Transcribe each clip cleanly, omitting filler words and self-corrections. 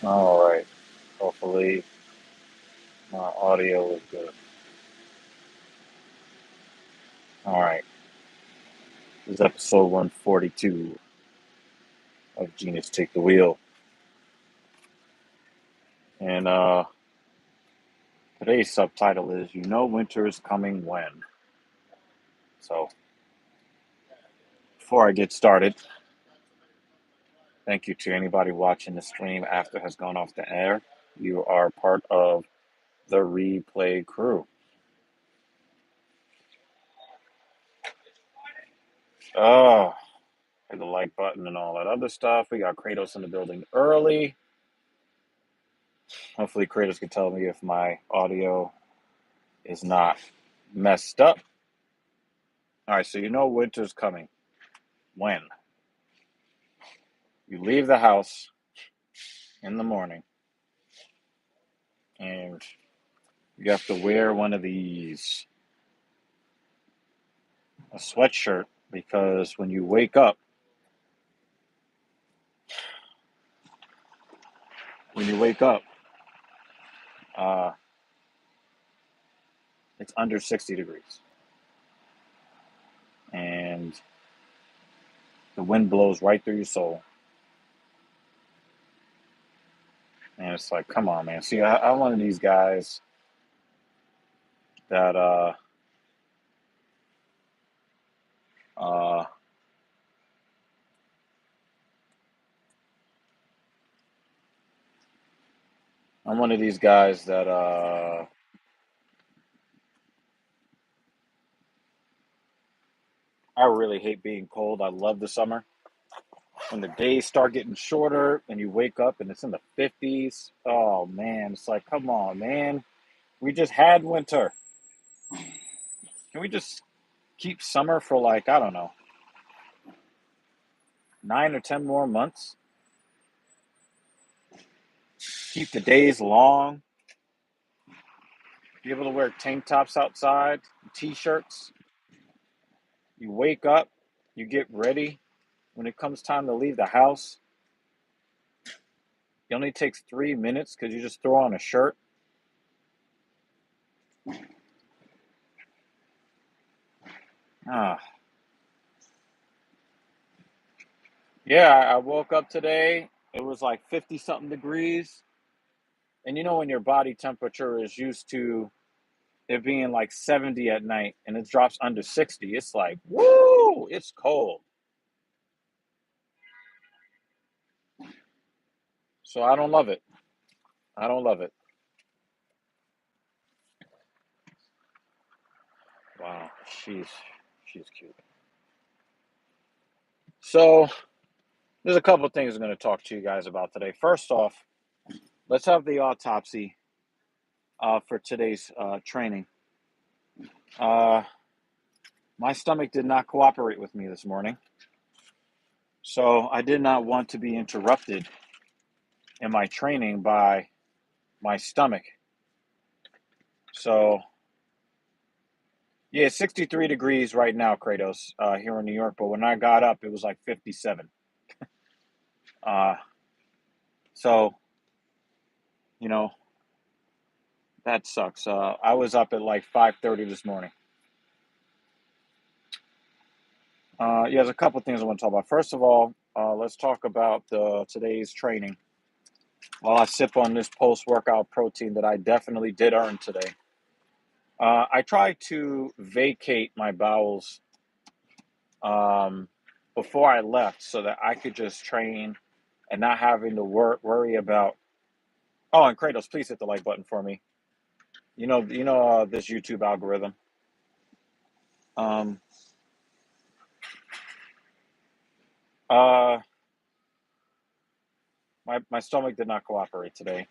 All right. Hopefully my audio is good. All right. This is episode 142 of Genius Take the Wheel. And today's subtitle is You Know Winter is Coming When. So before I get started, thank you to anybody watching the stream after it has gone off the air. You are part of the replay crew. Oh, hit the like button and all that other stuff. We got Kratos in the building early. Hopefully Kratos can tell me if my audio is not messed up. All right, so you know winter's coming. When? You leave the house in the morning and you have to wear one of these, a sweatshirt, because when you wake up, when you wake up, uh, it's under 60 degrees and the wind blows right through your soul. And it's like, come on, man. See, I'm one of these guys that uh, I'm one of these guys that I really hate being cold. I love the summer. When the days start getting shorter and you wake up and it's in the 50s, oh man, it's like, come on, man. We just had winter. Can we just keep summer for like, I don't know, 9 or 10 more months? Keep the days long. Be able to wear tank tops outside, t-shirts. You wake up, you get ready. When it comes time to leave the house, it only takes 3 minutes because you just throw on a shirt. Ah, yeah, I woke up today. It was like 50 something degrees. And you know, when your body temperature is used to it being like 70 at night and it drops under 60, it's like, woo, it's cold. So I don't love it. I don't love it. Wow, she's cute. So there's a couple of things I'm going to talk to you guys about today. First off, let's have the autopsy for today's training. Uh, my stomach did not cooperate with me this morning, so I did not want to be interrupted in my training by my stomach. So yeah, it's 63 degrees right now, Kratos, here in New York. But when I got up, it was like 57. Uh, so, you know, that sucks. I was up at like 5:30 this morning. Yeah, there's a couple things I want to talk about. First of all, let's talk about today's training. While I sip on this post-workout protein that I definitely did earn today, I try to vacate my bowels um, before I left so that I could just train and not having to worry about. Oh, and Kratos, please hit the like button for me. You know this YouTube algorithm. Um, uh, my stomach did not cooperate today,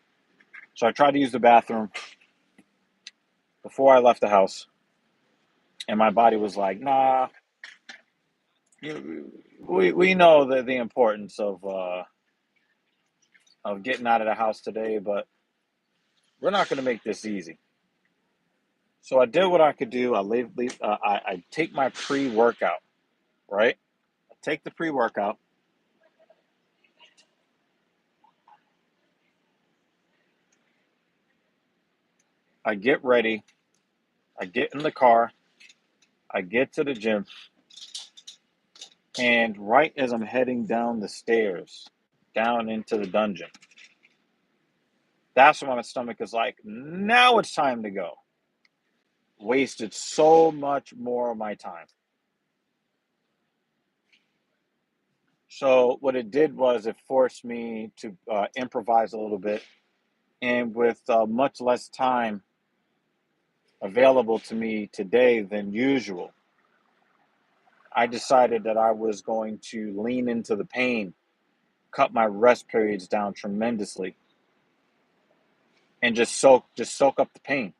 so I tried to use the bathroom before I left the house, and my body was like, "Nah, we know the importance of getting out of the house today, but we're not going to make this easy." So I did what I could do. I take my pre-workout, right? I take the pre-workout. I get ready, I get in the car, I get to the gym, and right as I'm heading down the stairs, down into the dungeon, that's when my stomach is like, now it's time to go. Wasted so much more of my time. So what it did was it forced me to improvise a little bit, and with much less time available to me today than usual, I decided that I was going to lean into the pain, cut my rest periods down tremendously, and just soak up the pain.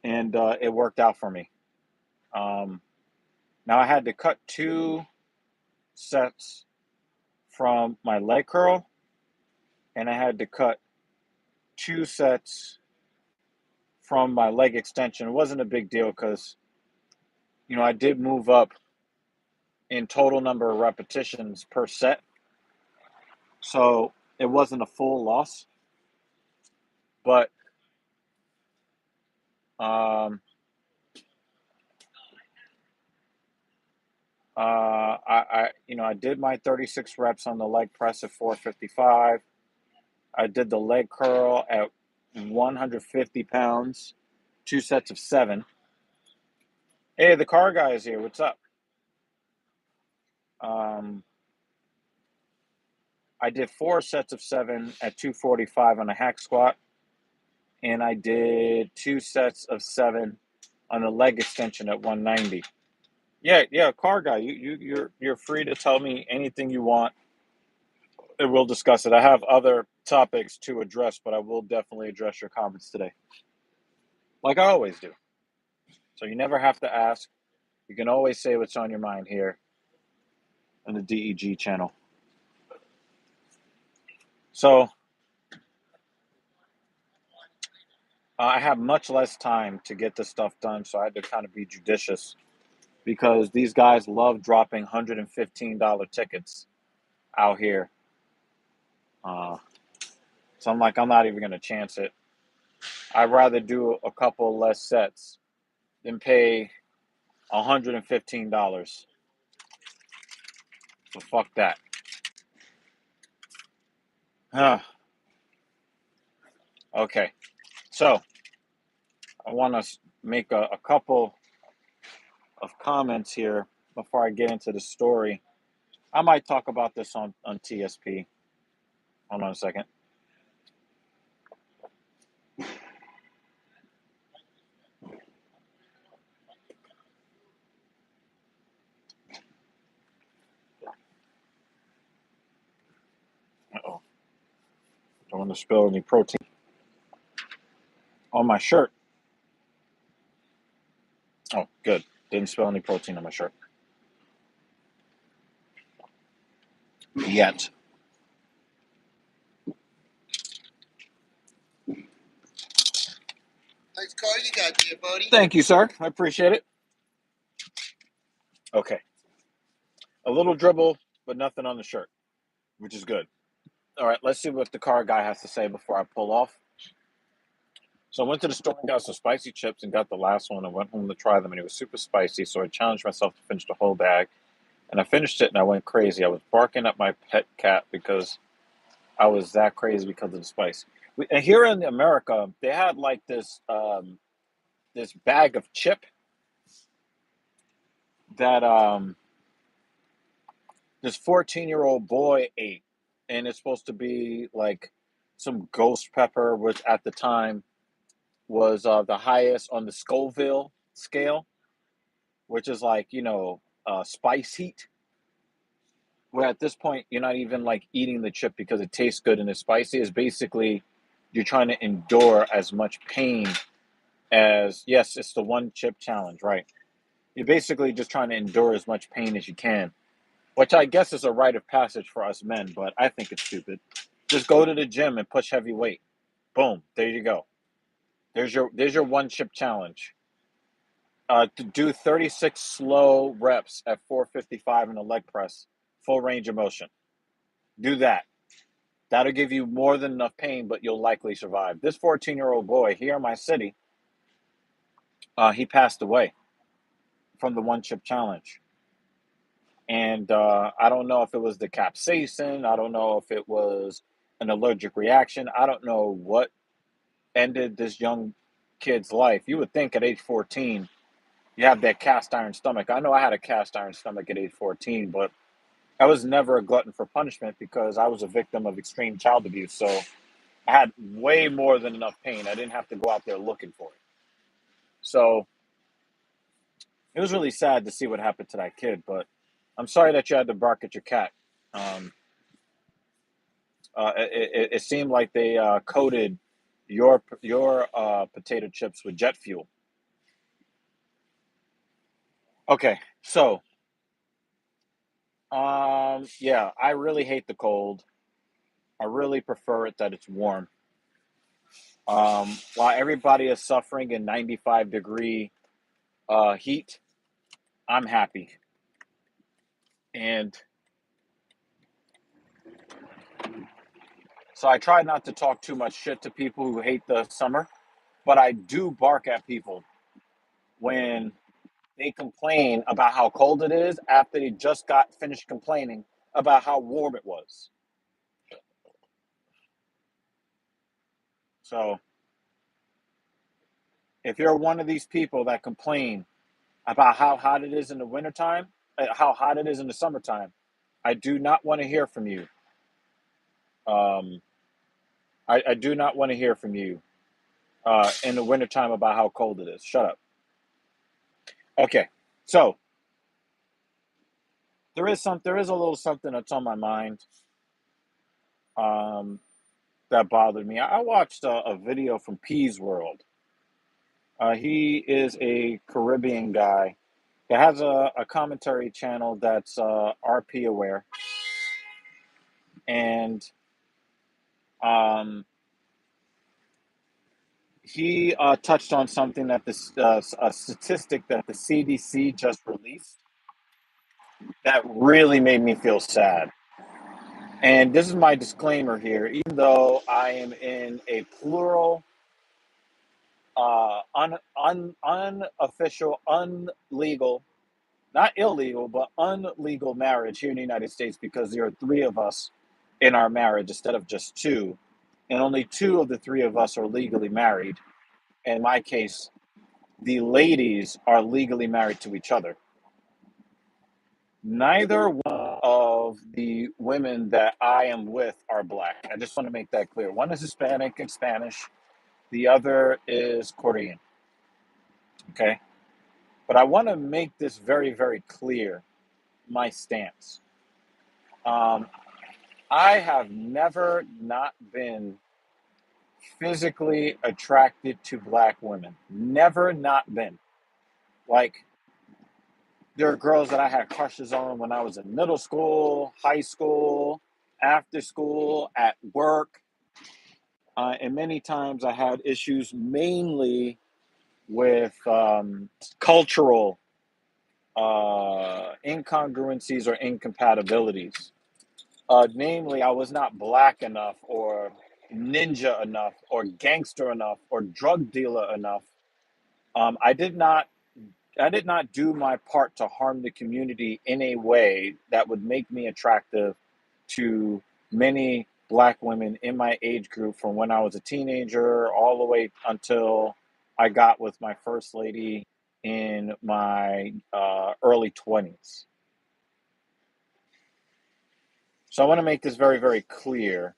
And it worked out for me. Um, Now I had to cut 2 sets from my leg curl, and I had to cut 2 sets from my leg extension. It wasn't a big deal because I did move up in total number of repetitions per set, so it wasn't a full loss. But um, I did my 36 reps on the leg press at 455. I did the leg curl at 150 pounds, 2 sets of 7. Hey, the car guy is here. What's up? Um, I did 4 sets of 7 at 245 on a hack squat, and I did 2 sets of 7 on a leg extension at 190. Yeah, car guy. You're free to tell me anything you want, and we'll discuss it. I have other topics to address, but I will definitely address your comments today, like I always do. So you never have to ask. You can always say what's on your mind here on the DEG channel. So I have much less time to get this stuff done, so I had to kind of be judicious because these guys love dropping $115 tickets out here. So I'm like, I'm not even going to chance it. I'd rather do a couple less sets than pay $115. So fuck that. Okay, so I want to make a couple of comments here before I get into the story. I might talk about this on TSP. Hold on a second. Uh-oh. Don't want to spill any protein on my shirt. Oh, good. Didn't spill any protein on my shirt. Yet. Nice car you got there, buddy. Thank you, sir. I appreciate it. Okay. A little dribble, but nothing on the shirt, which is good. All right, let's see what the car guy has to say before I pull off. So I went to the store and got some spicy chips and got the last one and went home to try them, and it was super spicy, so I challenged myself to finish the whole bag. And I finished it, and I went crazy. I was barking at my pet cat because I was that crazy because of the spice. And here in America, they had like this bag of chip that this 14-year-old boy ate, and it's supposed to be like some ghost pepper, which at the time was the highest on the Scoville scale, which is like spice heat. Where at this point you're not even like eating the chip because it tastes good and it's spicy. It's basically you're trying to endure as much pain as, yes, it's the one chip challenge, right? You're basically just trying to endure as much pain as you can, which I guess is a rite of passage for us men, but I think it's stupid. Just go to the gym and push heavy weight. Boom, there you go. There's your one chip challenge. To do 36 slow reps at 455 in a leg press, full range of motion. Do that. That'll give you more than enough pain, but you'll likely survive. This 14-year-old boy here in my city, he passed away from the one chip challenge. And I don't know if it was the capsaicin. I don't know if it was an allergic reaction. I don't know what ended this young kid's life. You would think at age 14, you have that cast iron stomach. I know I had a cast iron stomach at age 14, but I was never a glutton for punishment because I was a victim of extreme child abuse. So I had way more than enough pain. I didn't have to go out there looking for it. So it was really sad to see what happened to that kid, but I'm sorry that you had to bark at your cat. Um, it seemed like they coated your potato chips with jet fuel. Okay, so yeah, I really hate the cold. I really prefer it that it's warm. While everybody is suffering in 95-degree heat, I'm happy. And so I try not to talk too much shit to people who hate the summer, but I do bark at people when they complain about how cold it is after they just got finished complaining about how warm it was. So if you're one of these people that complain about how hot it is in the wintertime, how hot it is in the summertime, I do not want to hear from you. Um, I do not want to hear from you in the wintertime about how cold it is. Shut up. Okay, so there is a little something that's on my mind um, that bothered me. I watched a video from Peas World. He is a Caribbean guy that has a commentary channel that's RP aware, and um, he touched on something that this a statistic that the CDC just released that really made me feel sad. And this is my disclaimer here. Even though I am in a plural, unofficial, unlegal, not illegal, but unlegal marriage here in the United States because there are three of us in our marriage instead of just two. And only two of the three of us are legally married. In my case, the ladies are legally married to each other. Neither one of the women that I am with are black. I just want to make that clear. One is Hispanic and Spanish, the other is Korean. Okay. But I want to make this very, very clear my stance. Um, I have never not been physically attracted to black women. Never not been. Like, there are girls that I had crushes on when I was in middle school, high school, after school, at work. And many times I had issues mainly with cultural incongruencies or incompatibilities. Namely, I was not black enough or ninja enough or gangster enough or drug dealer enough. I did not do my part to harm the community in a way that would make me attractive to many black women in my age group from when I was a teenager all the way until I got with my first lady in my early 20s. So I want to make this very, very clear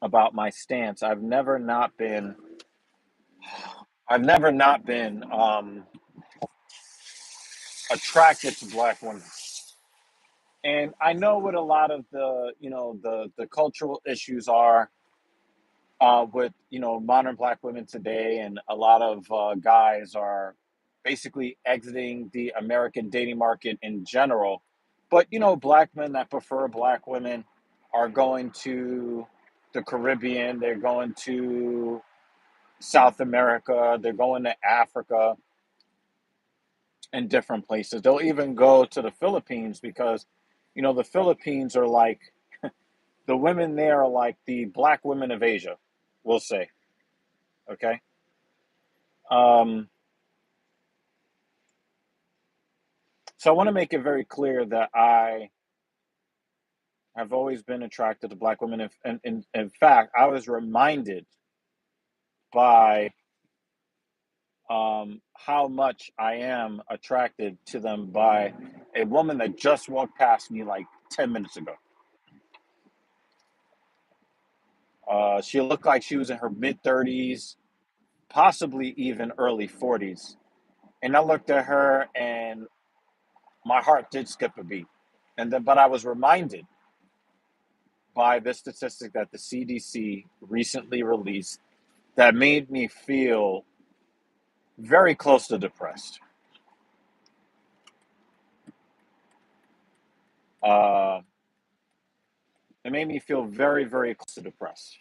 about my stance. I've never not been attracted to black women. And I know what a lot of the cultural issues are with modern black women today, and a lot of guys are basically exiting the American dating market in general. But black men that prefer black women are going to the Caribbean, they're going to South America, they're going to Africa and different places. They'll even go to the Philippines because the Philippines are like the women there are like the black women of Asia, we'll say. Okay. Um, so I want to make it very clear that I have always been attracted to black women. And in fact, I was reminded by how much I am attracted to them by a woman that just walked past me like 10 minutes ago. She looked like she was in her mid 30s, possibly even early 40s. And I looked at her and my heart did skip a beat. And then, but I was reminded by this statistic that the CDC recently released that made me feel very close to depressed. Uh, it made me feel very, very close to depressed.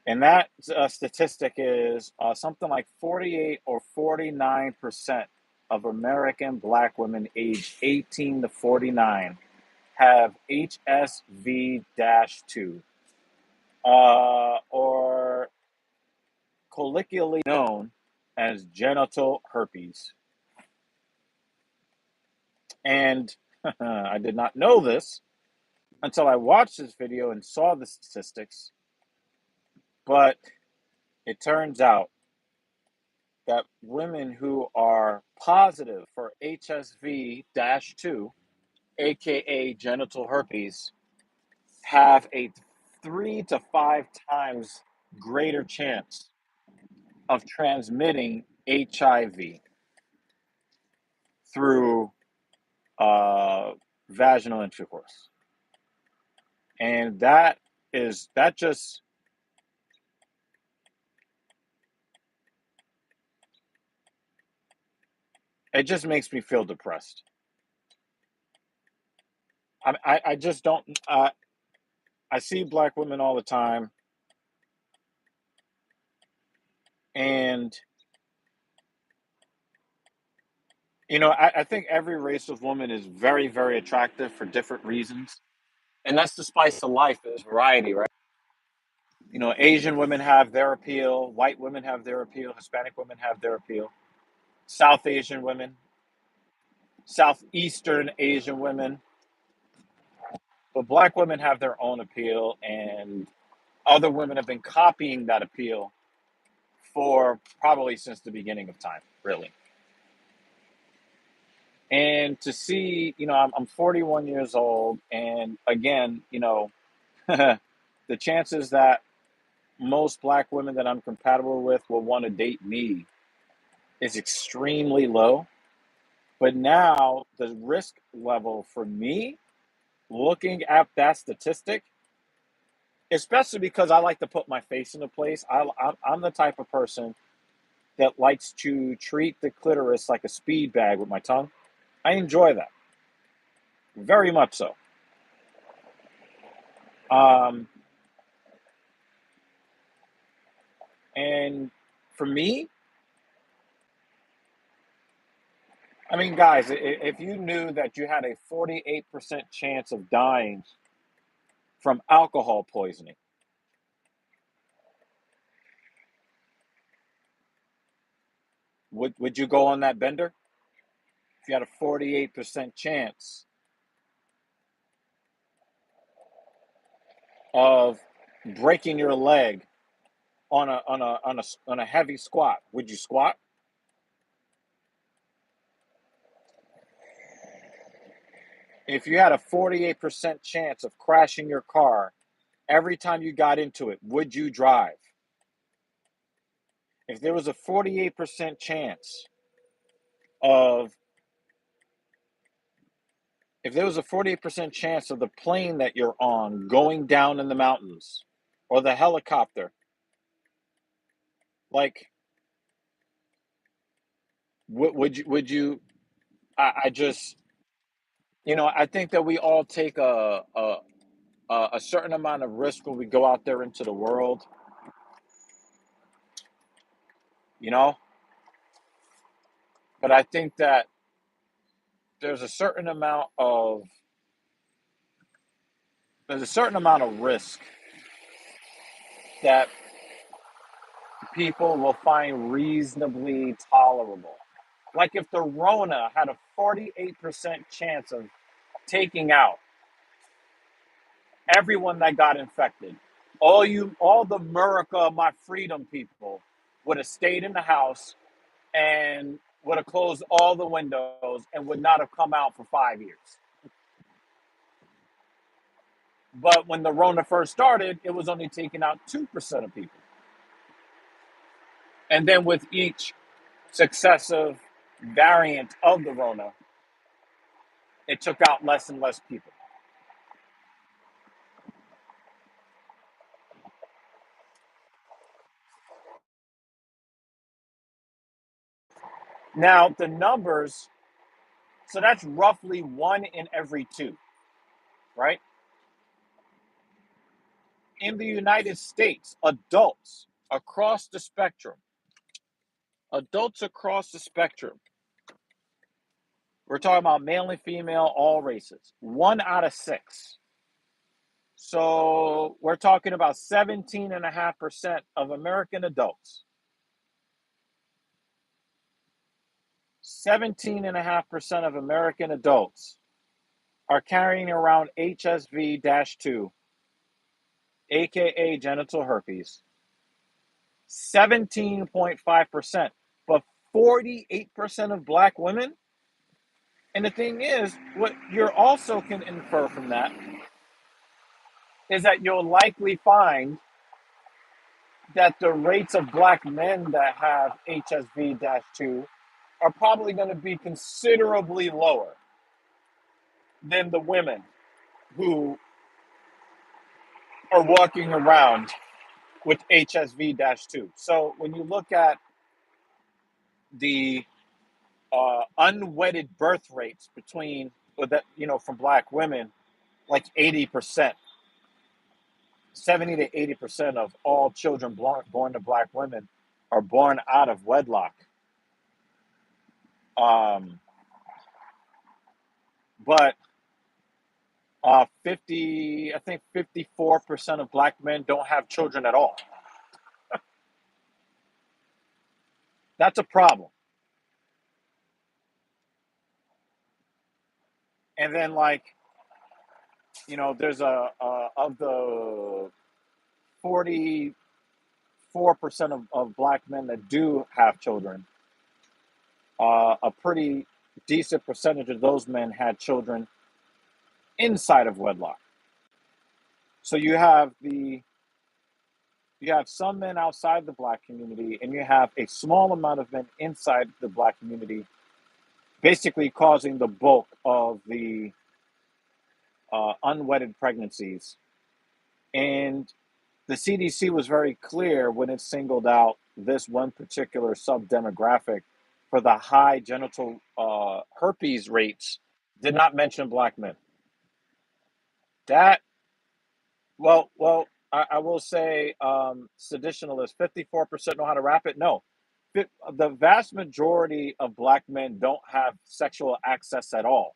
And that statistic is something like 48 or 49% of American black women aged 18 to 49 have HSV 2, or colloquially known as genital herpes. And I did not know this until I watched this video and saw the statistics, but it turns out that women who are positive for HSV 2, aka genital herpes, have a 3 to 5 times greater chance of transmitting HIV through vaginal intercourse. And that just it just makes me feel depressed. I just don't. I see black women all the time, and I think every race of woman is very, very attractive for different reasons, and that's the spice of life is variety, right? Asian women have their appeal, white women have their appeal, Hispanic women have their appeal, South Asian women, Southeastern Asian women, but black women have their own appeal, and other women have been copying that appeal for probably since the beginning of time, really. And to see, I'm 41 years old, and again, the chances that most black women that I'm compatible with will want to date me is extremely low. But now the risk level for me, looking at that statistic, especially because I like to put my face into place, I'm the type of person that likes to treat the clitoris like a speed bag with my tongue. I enjoy that very much so. Um, and for me, I mean, guys, if you knew that you had a 48% chance of dying from alcohol poisoning, would you go on that bender? If you had a 48% chance of breaking your leg on a heavy squat, would you squat? If you had a 48% chance of crashing your car every time you got into it, would you drive? If there was a 48% chance of if there was a 48% chance of the plane that you're on going down in the mountains or the helicopter, like would you I just I think that we all take a certain amount of risk when we go out there into the world, you know but I think that there's a certain amount of there's a certain amount of risk that people will find reasonably tolerable. Like if the Rona had a 48% chance of taking out everyone that got infected, all the America, my freedom people would have stayed in the house and would have closed all the windows and would not have come out for 5 years. But when the Rona first started, it was only taking out 2% of people. And then with each successive variant of the Rona, it took out less and less people. Now, the numbers, so that's roughly 1 in every 2, right? In the United States, adults across the spectrum, we're talking about male and female, all races, 1 out of 6. So we're talking about 17.5% of American adults. 17.5% of American adults are carrying around HSV 2, aka genital herpes. 17.5%, but 48% of black women. And the thing is, what you also can infer from that is that you'll likely find that the rates of black men that have HSV 2 are probably going to be considerably lower than the women who are walking around with HSV 2. So when you look at the unwedded birth rates between, from black women, like 80%, 70 to 80% of all children born to black women are born out of wedlock. Um, but I think 54% of black men don't have children at all. That's a problem. And then, there's of the 44% of black men that do have children, a pretty decent percentage of those men had children inside of wedlock. So you have some men outside the black community, and you have a small amount of men inside the black community, basically causing the bulk of the unwedded pregnancies. And the CDC was very clear when it singled out this one particular sub-demographic for the high genital herpes rates, did not mention black men. That, I will say, seditionalists, 54% know how to rap it. No, the vast majority of black men don't have sexual access at all.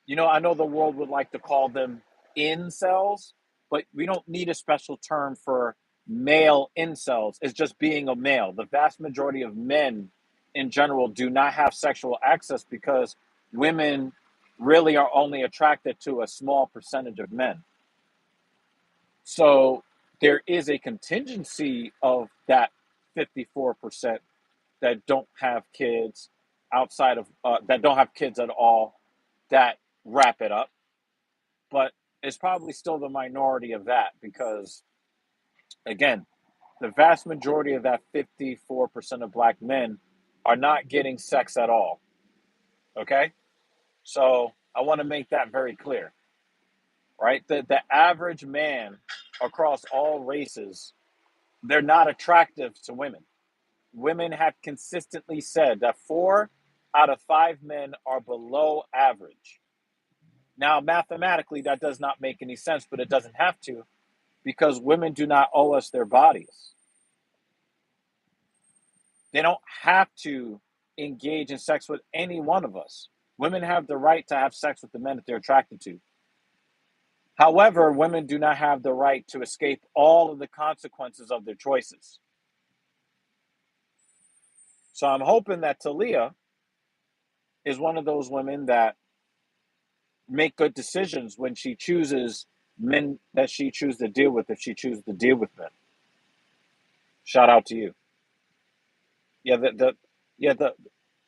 I know the world would like to call them incels, but we don't need a special term for male incels. It's just being a male. The vast majority of men in general do not have sexual access because women really are only attracted to a small percentage of men. So there is a contingency of that 54% that don't have kids outside of, that don't have kids at all, that wrap it up. But it's probably still the minority of that because, again, the vast majority of that 54% of black men are not getting sex at all. Okay? So I want to make that very clear, right? The average man across all races, they're not attractive to women. Women have consistently said that 4 out of 5 men are below average. Now, mathematically, that does not make any sense, but it doesn't have to because women do not owe us their bodies. They don't have to engage in sex with any one of us. Women have the right to have sex with the men that they're attracted to. However, women do not have the right to escape all of the consequences of their choices. So I'm hoping that Talia is one of those women that make good decisions when she chooses men that she chooses to deal with, if she chooses to deal with men. Shout out to you. Yeah, the yeah the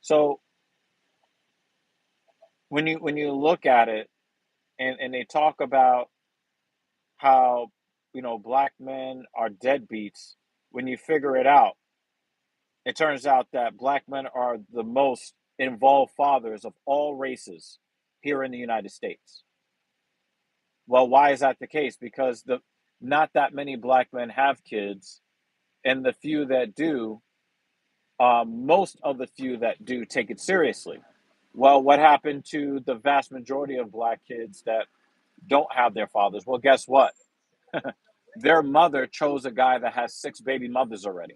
so when you look at it, and they talk about how black men are deadbeats, when you figure it out, it turns out that black men are the most involved fathers of all races here in the United States. Well, why is that the case? Because the not that many black men have kids, and the few that do, most of the few that do take it seriously. Well, what happened to the vast majority of black kids that don't have their fathers? Well, guess what? Their mother chose a guy that has six baby mothers already,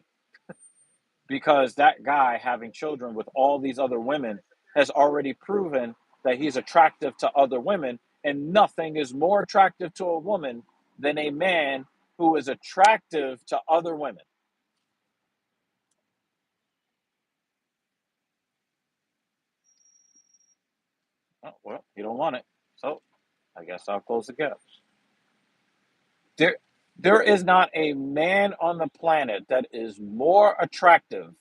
because that guy having children with all these other women has already proven that he's attractive to other women, and nothing is more attractive to a woman than a man who is attractive to other women. Oh, well, you don't want it, so I guess I'll close the gap. There is not a man on the planet that is more attractive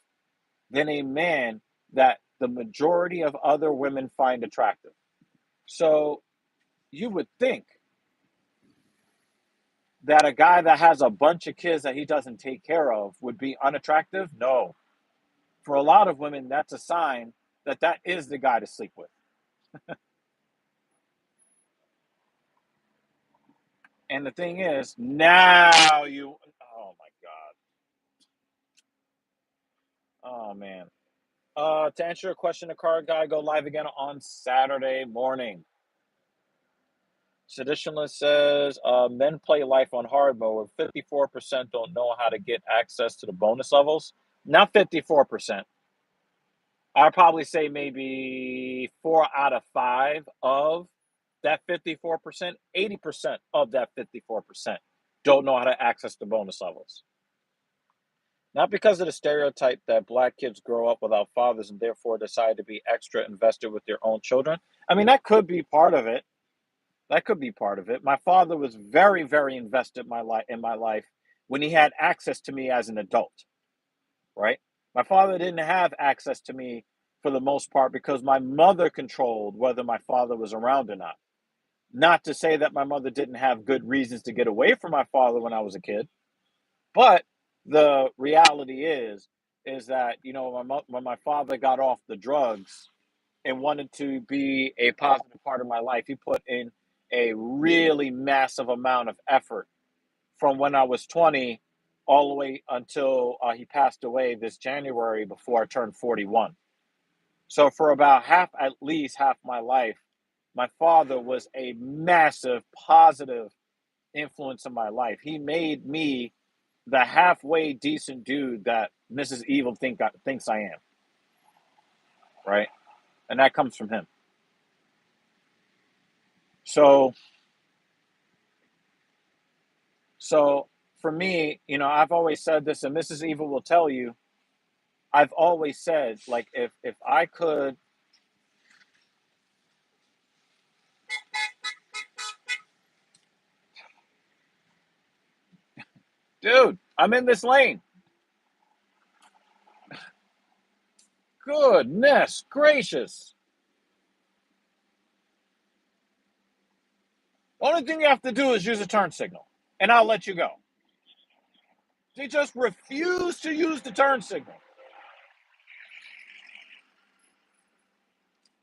than a man that the majority of other women find attractive. So you would think that a guy that has a bunch of kids that he doesn't take care of would be unattractive. No. For a lot of women, that's a sign that that is the guy to sleep with. And the thing is, now you, oh my God. Oh man. To answer your question, the card guy go live again on Saturday morning. Seditionalist says men play life on hard mode. 54% don't know how to get access to the bonus levels. Not 54%. I'd probably say maybe 4 out of 5 of that 54%, 80% of that 54% don't know how to access the bonus levels. Not because of the stereotype that black kids grow up without fathers and therefore decide to be extra invested with their own children. I mean, that could be part of it. That could be part of it. My father was very, very invested in my life when he had access to me as an adult, right? My father didn't have access to me for the most part because my mother controlled whether my father was around or not. Not to say that my mother didn't have good reasons to get away from my father when I was a kid, but the reality is that when my father got off the drugs and wanted to be a positive part of my life, he put in a really massive amount of effort from when I was 20 all the way until he passed away this January before I turned 41. So for about at least half my life, my father was a massive positive influence in my life. He made me the halfway decent dude that Mrs. Evil thinks I am, right? And that comes from him. So so for me, I've always said this, and Mrs. Evil will tell you, I've always said, like, if I could, dude, I'm in this lane. Goodness gracious. Only thing you have to do is use a turn signal, and I'll let you go. They just refuse to use the turn signal.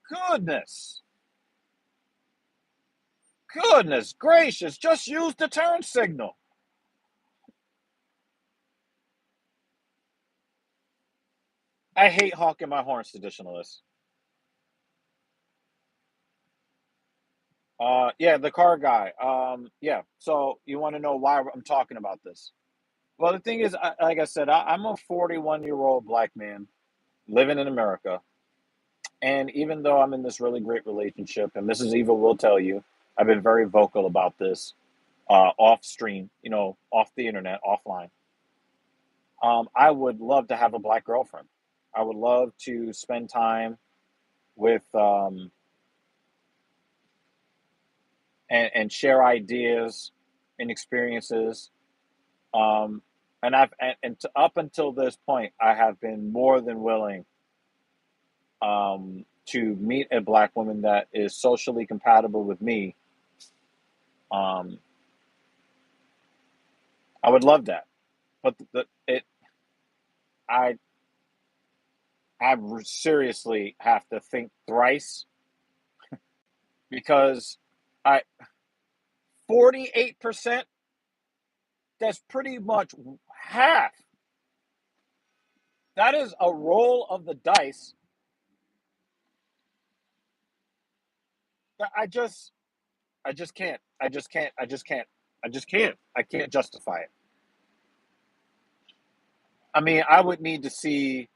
Goodness. Goodness gracious. Just use the turn signal. I hate honking my horns, traditionalists. Yeah, the car guy. Yeah. So you want to know why I'm talking about this? Well, the thing is, like I said, I'm a 41-year-old black man living in America. And even though I'm in this really great relationship, and Mrs. Eva will tell you, I've been very vocal about this off stream, off the internet, offline. I would love to have a black girlfriend. I would love to spend time with and share ideas and experiences. Um, up until this point, I have been more than willing to meet a black woman that is socially compatible with me. Um, I would love that, but I I seriously have to think thrice because I 48%. That's pretty much half. That is a roll of the dice that I just can't. I just can't. I just can't. I just can't. I can't justify it. I mean, I would need to see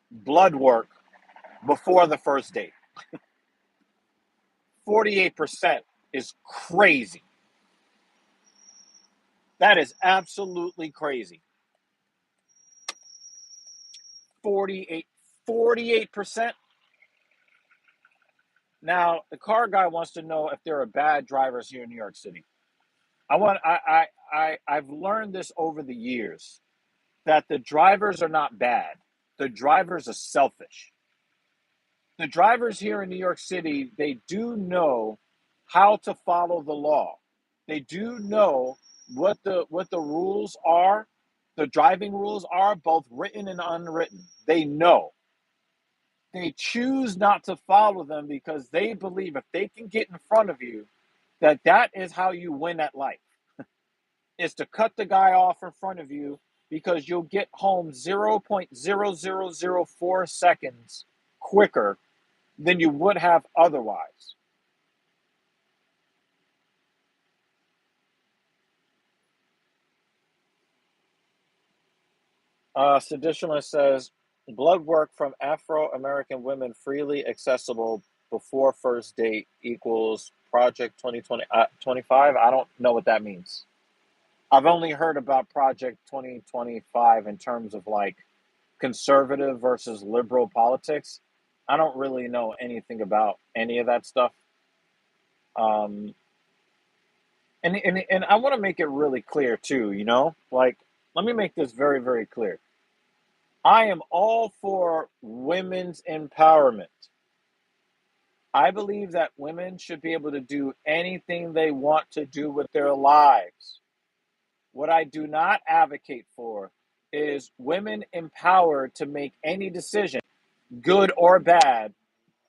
blood work before the first date. 48% is crazy. That is absolutely crazy. 48, 48%. Now, the car guy wants to know if there are bad drivers here in New York City. I've learned this over the years that the drivers are not bad. The drivers are selfish. The drivers here in New York City, they do know how to follow the law. They do know what the rules are, the driving rules are, both written and unwritten. They know. They choose not to follow them because they believe if they can get in front of you, that is how you win at life. Is to cut the guy off in front of you because you'll get home 0.0004 seconds quicker than you would have otherwise. Seditionalist says blood work from Afro American women freely accessible before first date equals Project 2020 25. I don't know what that means. I've only heard about Project 2025 in terms of like conservative versus liberal politics. I don't really know anything about any of that stuff. Um, and I want to make it really clear too, like let me make this very, very clear. I am all for women's empowerment. I believe that women should be able to do anything they want to do with their lives. What I do not advocate for is women empowered to make any decision, good or bad,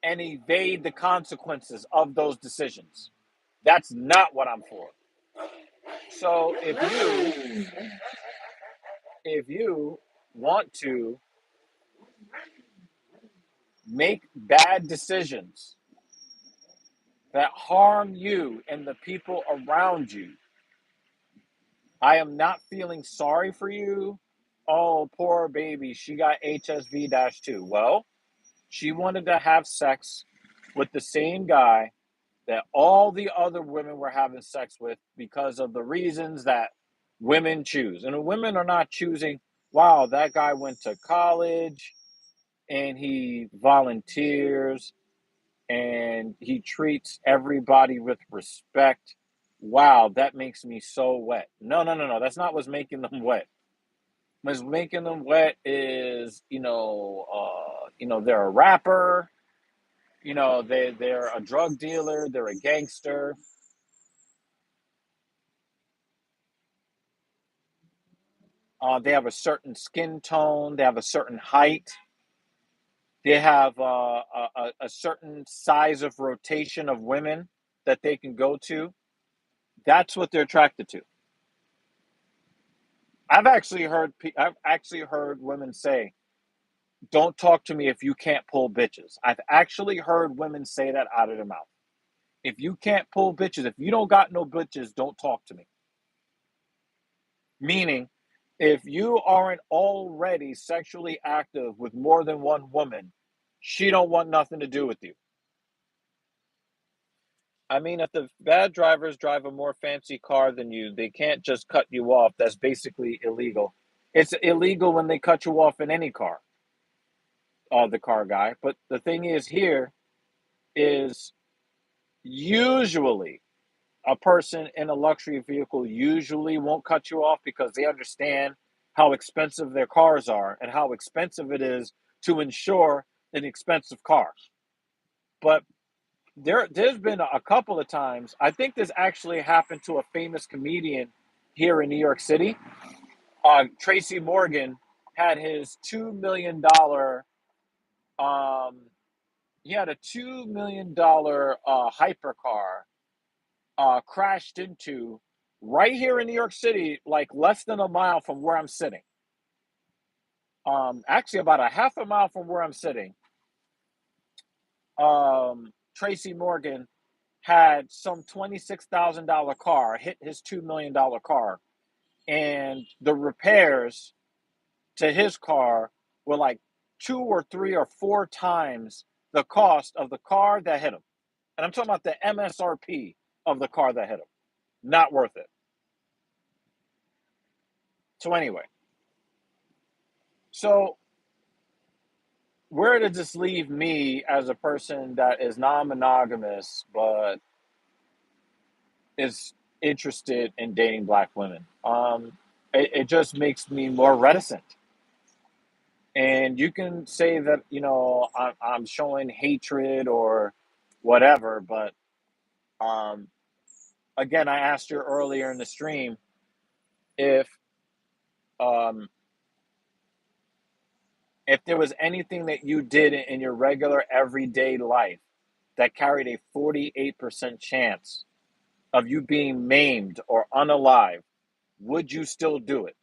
and evade the consequences of those decisions. That's not what I'm for. So if you want to make bad decisions that harm you and the people around you, I am not feeling sorry for you. Oh, poor baby, she got HSV 2. Well, she wanted to have sex with the same guy that all the other women were having sex with because of the reasons that women choose. And the women are not choosing, wow, that guy went to college and he volunteers and he treats everybody with respect. Wow, that makes me so wet. No, no, no, no. That's not what's making them wet. What's making them wet is, they're a rapper. They're a drug dealer. They're a gangster. They have a certain skin tone. They have a certain height. They have a certain size of rotation of women that they can go to. That's what they're attracted to. I've actually heard women say, "Don't talk to me if you can't pull bitches." I've actually heard women say that out of their mouth. If you can't pull bitches, if you don't got no bitches, don't talk to me. Meaning, if you aren't already sexually active with more than one woman, she don't want nothing to do with you. I mean, if the bad drivers drive a more fancy car than you, they can't just cut you off. That's basically illegal. It's illegal when they cut you off in any car, the car guy. But the thing is here is usually a person in a luxury vehicle usually won't cut you off because they understand how expensive their cars are and how expensive it is to insure an expensive car. But there's been a couple of times. I think this actually happened to a famous comedian here in New York City. Tracy Morgan had his $2 million. Um, he had a $2 million hypercar crashed into right here in New York City, like less than a mile from where I'm sitting. Actually, about a half a mile from where I'm sitting. Tracy Morgan had some $26,000 car hit his $2 million car, and the repairs to his car were like 2 or 3 or 4 times the cost of the car that hit him. And I'm talking about the MSRP of the car that hit him. Not worth it. So anyway, so where does this leave me as a person that is non-monogamous but is interested in dating black women? It just makes me more reticent. And you can say that, I'm showing hatred or whatever, but um, again, I asked you earlier in the stream if um, if there was anything that you did in your regular everyday life that carried a 48% chance of you being maimed or unalive, would you still do it?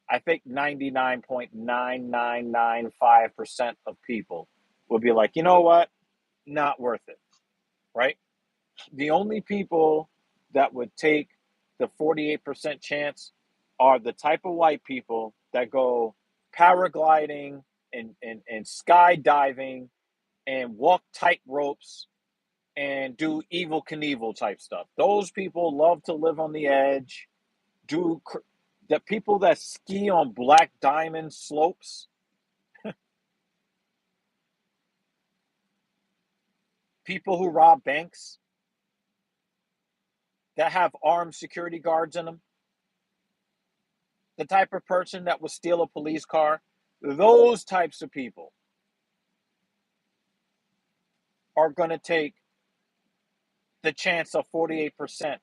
I think 99.9995% of people would be like, you know what? Not worth it, right? The only people that would take the 48% chance are the type of white people that go paragliding and skydiving and walk tight ropes and do evil Knievel type stuff. Those people love to live on the edge. Do the people that ski on black diamond slopes, people who rob banks that have armed security guards in them, the type of person that will steal a police car, those types of people are going to take the chance of 48%,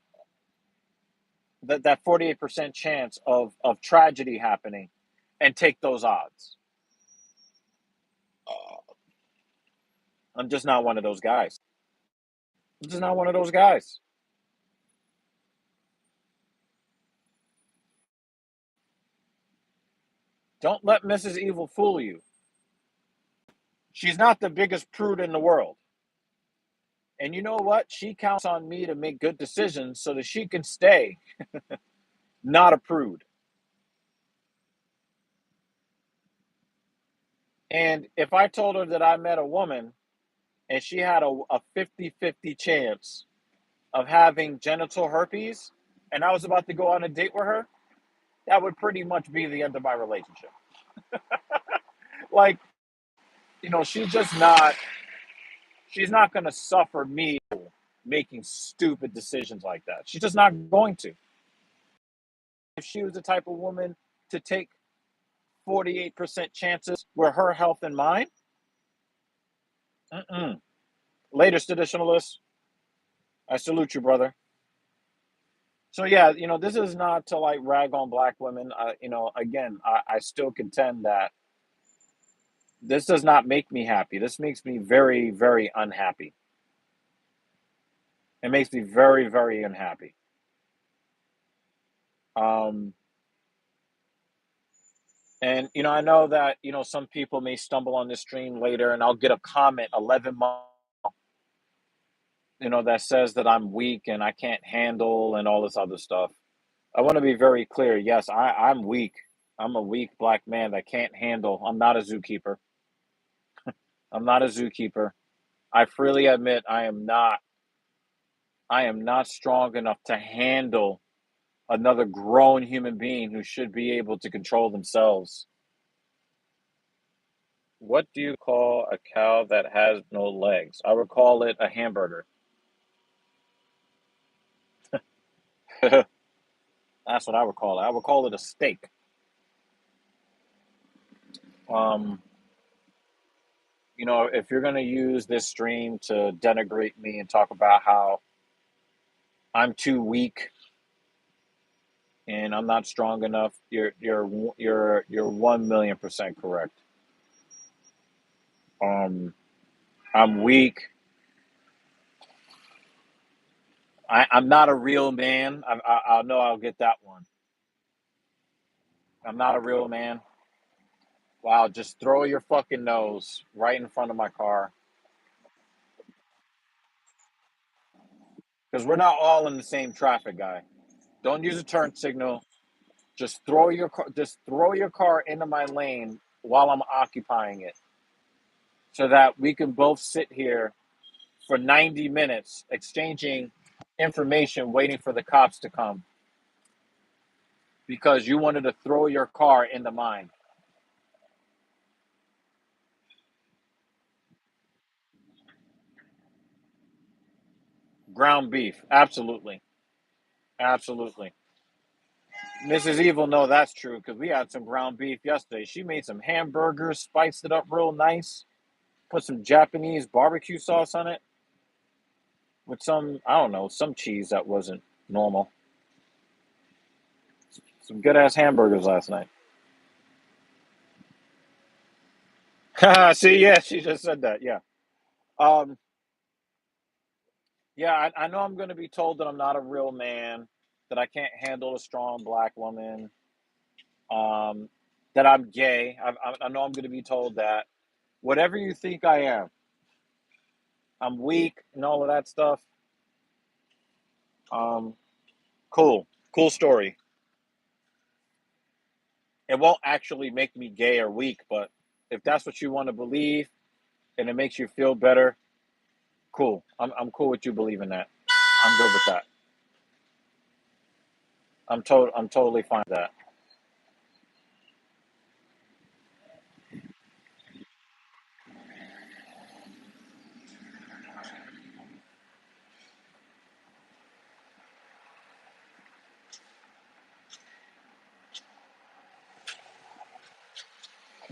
that 48% chance of tragedy happening and take those odds. I'm just not one of those guys. I'm just not one of those guys. Don't let Mrs. Evil fool you. She's not the biggest prude in the world. And you know what? She counts on me to make good decisions so that she can stay not a prude. And if I told her that I met a woman and she had a 50-50 chance of having genital herpes and I was about to go on a date with her, that would pretty much be the end of my relationship. Like, she's not going to suffer me making stupid decisions like that. She's just not going to. If she was the type of woman to take 48% chances with her health in mind, mm-mm. Later, traditionalists, I salute you, brother. So yeah, this is not to like rag on black women. Again, I still contend that this does not make me happy. This makes me very, very unhappy. It makes me very, very unhappy. Um, and I know that some people may stumble on this stream later, and I'll get a comment 11 months, that says that I'm weak and I can't handle and all this other stuff. I want to be very clear. Yes, I'm weak. I'm a weak black man that can't handle. I'm not a zookeeper. I'm not a zookeeper. I freely admit I am not I am not strong enough to handle another grown human being who should be able to control themselves. What do you call a cow that has no legs? I would call it a hamburger. That's what I would call it. I would call it a steak. Um, if you're going to use this stream to denigrate me and talk about how I'm too weak and I'm not strong enough, you're 1,000,000% correct. Um, I'm weak. I'm not a real man. I'll know I'll get that one. I'm not a real man. Wow, just throw your fucking nose right in front of my car because we're not all in the same traffic, guy. Don't use a turn signal. Just throw your car into my lane while I'm occupying it, so that we can both sit here for 90 minutes exchanging information, waiting for the cops to come because you wanted to throw your car into mine. Ground beef, absolutely, absolutely. Mrs. Evil, no, that's true because we had some ground beef yesterday. She made some hamburgers, spiced it up real nice, put some Japanese barbecue sauce on it with some, I don't know, some cheese that wasn't normal. Some good ass hamburgers last night. See, yeah, she just said that. Yeah. Um, yeah, I know I'm going to be told that I'm not a real man, that I can't handle a strong black woman, um, that I'm gay. I know I'm going to be told that. Whatever you think I am, I'm weak and all of that stuff. Um, cool. Cool story. It won't actually make me gay or weak, but if that's what you want to believe and it makes you feel better, cool. I'm cool with you believing that. I'm good with that. I'm totally fine with that.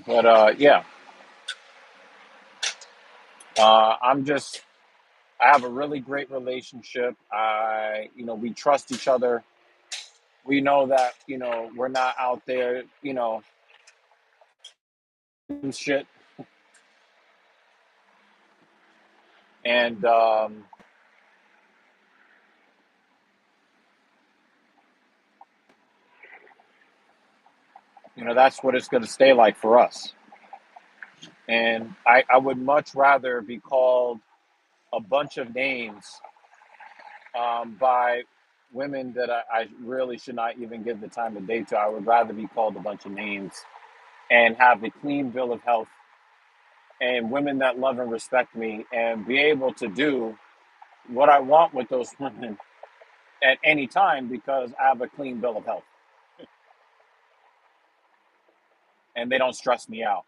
But yeah, I'm just. I have a really great relationship. We trust each other. We know that we're not out there, shit. And that's what it's going to stay like for us. And I would much rather be called a bunch of names by women that I really should not even give the time of day to. I would rather be called a bunch of names and have the clean bill of health and women that love and respect me and be able to do what I want with those women at any time because I have a clean bill of health and they don't stress me out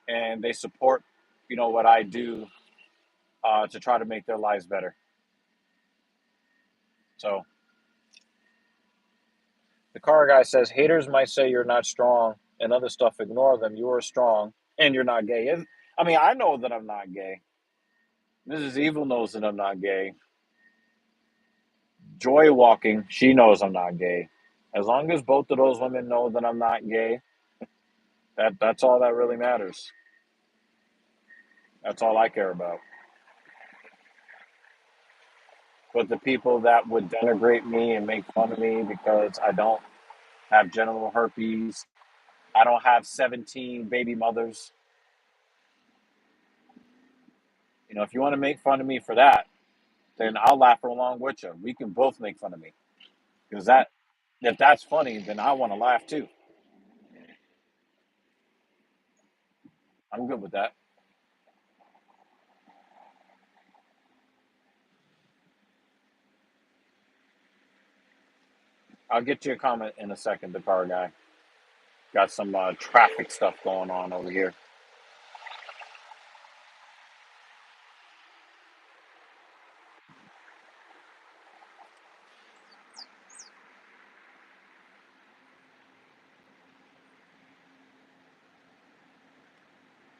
and they support, what I do to try to make their lives better. So the car guy says haters might say you're not strong and other stuff. Ignore them. You are strong and you're not gay. I mean, I know that I'm not gay. Mrs. Evil knows that I'm not gay. Joy walking, she knows I'm not gay. As long as both of those women know that I'm not gay, that's all that really matters. That's all I care about. But the people that would denigrate me and make fun of me because I don't have genital herpes, I don't have 17 baby mothers. If you want to make fun of me for that, then I'll laugh along with you. We can both make fun of me because if that's funny, then I want to laugh too. I'm good with that. I'll get to your comment in a second. The car guy got some traffic stuff going on over here.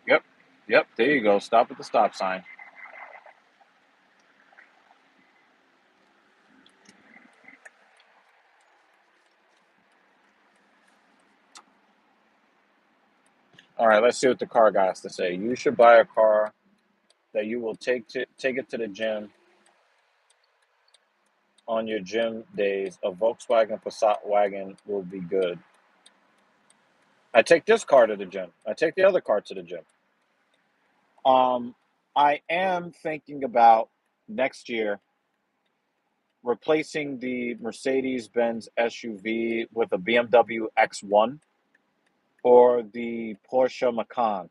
Yep, yep. There you go. Stop at the stop sign. All right, let's see what the car guy has to say. You should buy a car that you will take it to the gym on your gym days. A Volkswagen Passat wagon will be good. I take this car to the gym. I take the other car to the gym. Um, I am thinking about next year replacing the Mercedes Benz SUV with a BMW X1 or the Porsche Macan.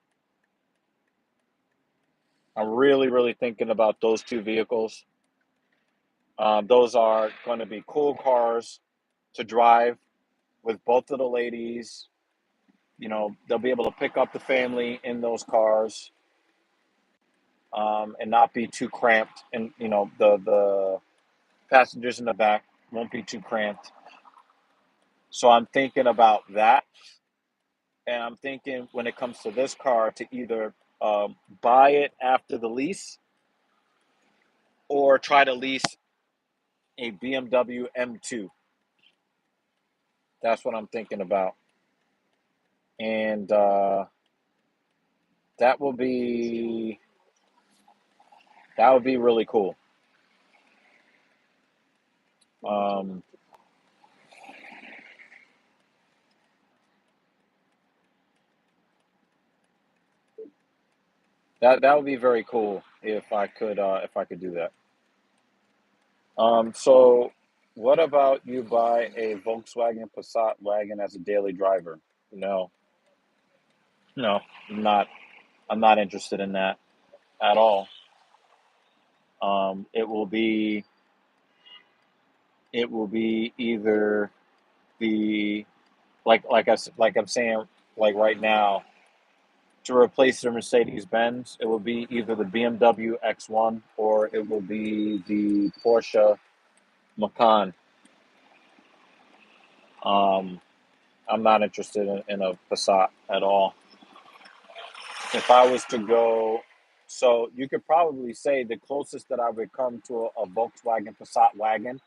I'm really, really thinking about those two vehicles. Those are going to be cool cars to drive with both of the ladies. You know, they'll be able to pick up the family in those cars, and not be too cramped. And, you know, the passengers in the back won't be too cramped. So I'm thinking about that. And I'm thinking when it comes to this car to either buy it after the lease or try to lease a BMW M2. That's what I'm thinking about. And that will be that would be really cool. Um, that would be very cool if I could do that. So what about you buy a Volkswagen Passat wagon as a daily driver? No, no, I'm not. I'm not interested in that at all. It will be either the like I'm saying like right now to replace the Mercedes Benz, it will be either the BMW X1 or it will be the Porsche Macan. Um, I'm not interested in a Passat at all. If I was to go, so you could probably say the closest that I would come to a Volkswagen Passat wagon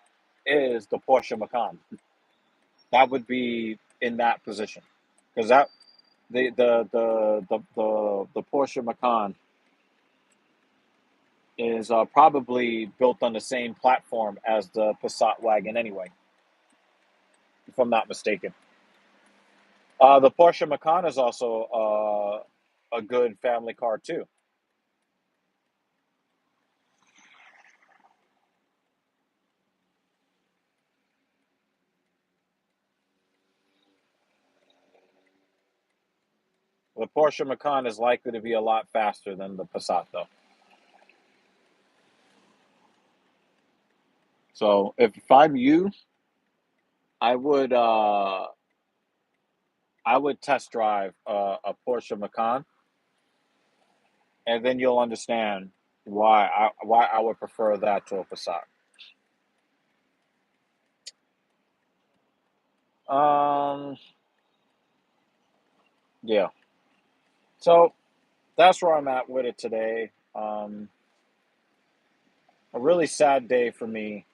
is the Porsche Macan. That would be in that position because that the Porsche Macan is probably built on the same platform as the Passat wagon anyway, if I'm not mistaken. The Porsche Macan is also a good family car too. The Porsche Macan is likely to be a lot faster than the Passat though. So if I'm you, I would uh, I would test drive a Porsche Macan, and then you'll understand why I would prefer that to a Passat. Um, yeah. So that's where I'm at with it today. A really sad day for me.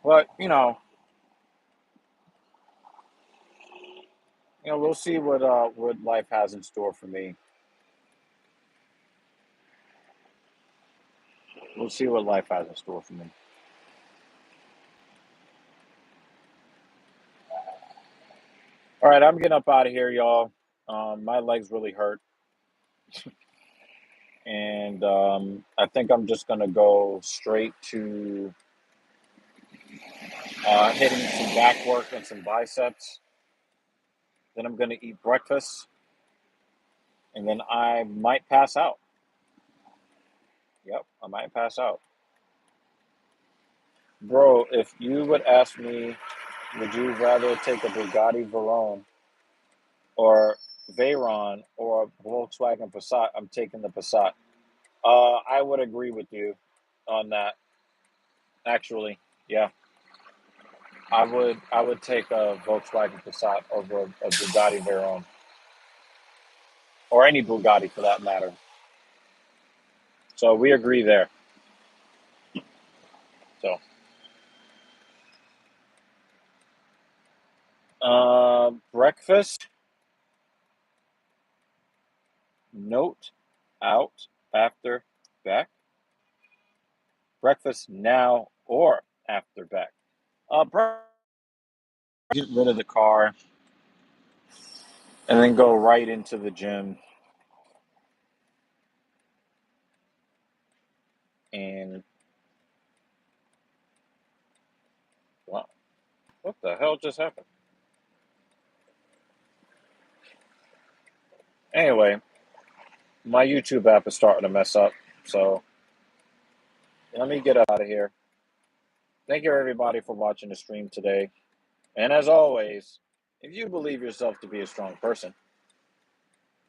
But we'll see what life has in store for me. We'll see what life has in store for me. All right, I'm getting up out of here, y'all. My legs really hurt, and I think I'm just gonna go straight to hitting some back work and some biceps. Then I'm going to eat breakfast, and then I might pass out. Yep, I might pass out. Bro, if you would ask me, would you rather take a Bugatti Veyron or Veyron or a Volkswagen Passat? I'm taking the Passat. I would agree with you on that. Actually, yeah, I would take a Volkswagen Passat over a Bugatti Veyron or any Bugatti for that matter. So we agree there. So, breakfast, note out after back. Breakfast now or after back. Get rid of the car and then go right into the gym and wow, what the hell just happened? Anyway, my YouTube app is starting to mess up, so let me get out of here. Thank you everybody for watching the stream today. And as always, if you believe yourself to be a strong person,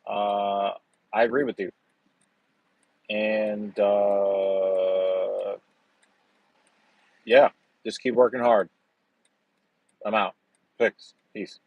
I agree with you. And yeah, just keep working hard. I'm out. Peace.